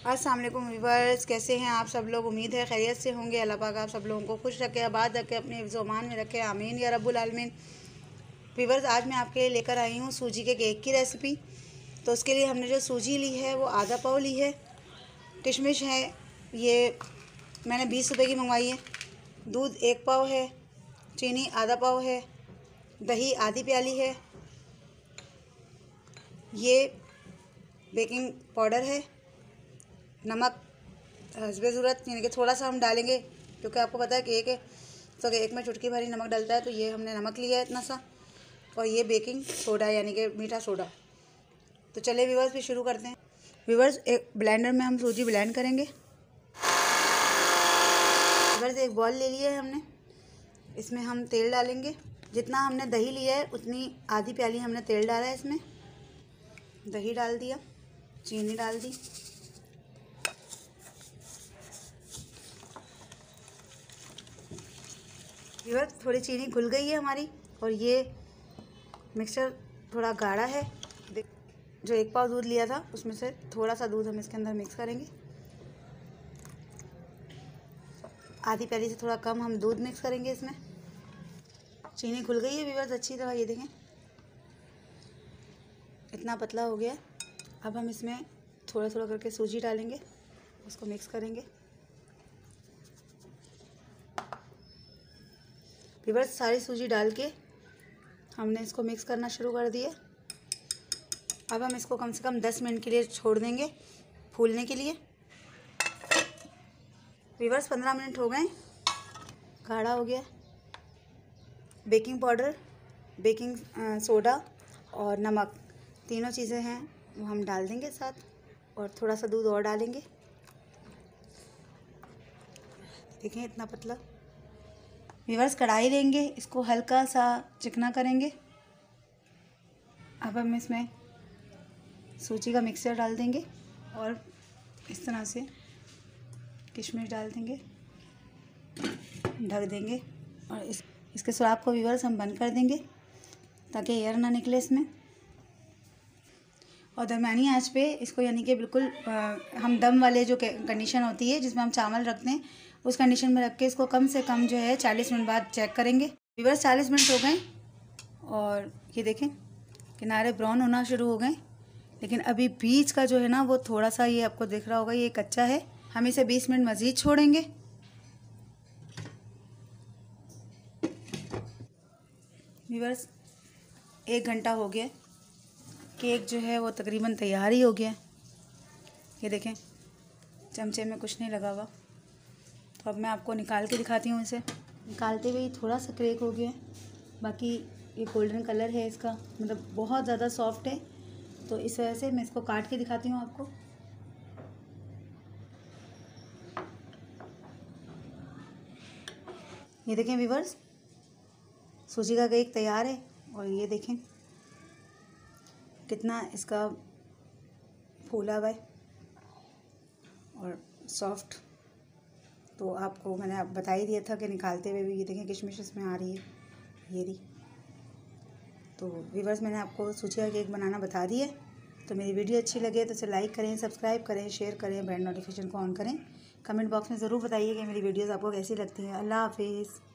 अस्सलाम वालेकुम व्यूअर्स, कैसे हैं आप सब लोग। उम्मीद है खैरियत से होंगे। अल्लाह पाक आप सब लोगों को खुश रखे, आबाद रखे, अपने हिफ्ज़-ओ-अमान में रखे, आमीन या रब्बुल आलमीन। व्यूअर्स, आज मैं आपके लिए लेकर आई हूँ सूजी के केक की रेसिपी। तो उसके लिए हमने जो सूजी ली है वो आधा पाव ली है। किशमिश है, ये मैंने 20 रुपये की मंगवाई है। दूध 1 पाव है, चीनी आधा पाव है, दही आधी प्याली है, ये बेकिंग पाउडर है, नमक हस्बे ज़रूरत यानी कि थोड़ा सा हम डालेंगे क्योंकि आपको पता है केक है तो केक में चुटकी भरी नमक डलता है, तो ये हमने नमक लिया है इतना सा। और ये बेकिंग सोडा यानी कि मीठा सोडा। तो चलिए व्यूअर्स फिर शुरू करते हैं। व्यूअर्स, एक ब्लेंडर में हम सूजी ब्लेंड करेंगे। व्यूअर्स, एक बॉल ले लिया है हमने, इसमें हम तेल डालेंगे। जितना हमने दही लिया है उतनी आधी प्याली हमने तेल डाला है। इसमें दही डाल दिया, चीनी डाल दी, व्यूअर्स थोड़ी चीनी घुल गई है हमारी। और ये मिक्सचर थोड़ा गाढ़ा है। जो 1 पाव दूध लिया था उसमें से थोड़ा सा दूध हम इसके अंदर मिक्स करेंगे। आधी प्याली से थोड़ा कम हम दूध मिक्स करेंगे इसमें। चीनी घुल गई है व्यूअर्स अच्छी तरह, ये देखें इतना पतला हो गया है। अब हम इसमें थोड़ा थोड़ा करके सूजी डालेंगे, उसको मिक्स करेंगे। व्यूअर्स, सारी सूजी डाल के हमने इसको मिक्स करना शुरू कर दिया। अब हम इसको कम से कम 10 मिनट के लिए छोड़ देंगे फूलने के लिए। व्यूअर्स, 15 मिनट हो गए, गाढ़ा हो गया। बेकिंग पाउडर, बेकिंग सोडा और नमक तीनों चीज़ें हैं वो हम डाल देंगे साथ, और थोड़ा सा दूध और डालेंगे। देखें इतना पतला। व्यूअर्स, कढ़ाई लेंगे, इसको हल्का सा चिकना करेंगे। अब हम इसमें सूजी का मिक्सचर डाल देंगे और इस तरह से किशमिश डाल देंगे, ढक देंगे और इसके सुराख को व्यूअर्स हम बंद कर देंगे ताकि एयर ना निकले इसमें। और दरमियानी आंच पे इसको यानी कि बिल्कुल हम दम वाले जो कंडीशन होती है जिसमें हम चावल रखते हैं उस कंडीशन में रख के इसको कम से कम जो है 40 मिनट बाद चेक करेंगे। व्यूअर्स, 40 मिनट हो गए और ये देखें किनारे ब्राउन होना शुरू हो गए, लेकिन अभी बीच का जो है ना वो थोड़ा सा ये आपको दिख रहा होगा, ये कच्चा है। हम इसे 20 मिनट मज़ीद छोड़ेंगे। व्यूअर्स, 1 घंटा हो गया, केक जो है वो तकरीबन तैयार ही हो गया। ये देखें चमचे में कुछ नहीं लगा हुआ। तो अब मैं आपको निकाल के दिखाती हूँ। इसे निकालते हुए थोड़ा सा क्रैक हो गया, बाकी ये गोल्डन कलर है इसका, मतलब बहुत ज़्यादा सॉफ्ट है। तो इस वजह से मैं इसको काट के दिखाती हूँ आपको। ये देखें व्यूअर्स, सूजी का केक तैयार है। और ये देखें कितना इसका फूला हुआ है और सॉफ्ट। तो आपको मैंने बता ही दिया था कि निकालते हुए भी ये देखें किशमिश इसमें आ रही है, ये रही। तो व्यूअर्स, मैंने आपको सूजी का केक बनाना बता दिया। तो मेरी वीडियो अच्छी लगे तो इसे लाइक करें, सब्सक्राइब करें, शेयर करें, बेल नोटिफिकेशन को ऑन करें। कमेंट बॉक्स में ज़रूर बताइए कि मेरी वीडियोज़ आपको कैसी लगती हैं। अल्लाह हाफिज़।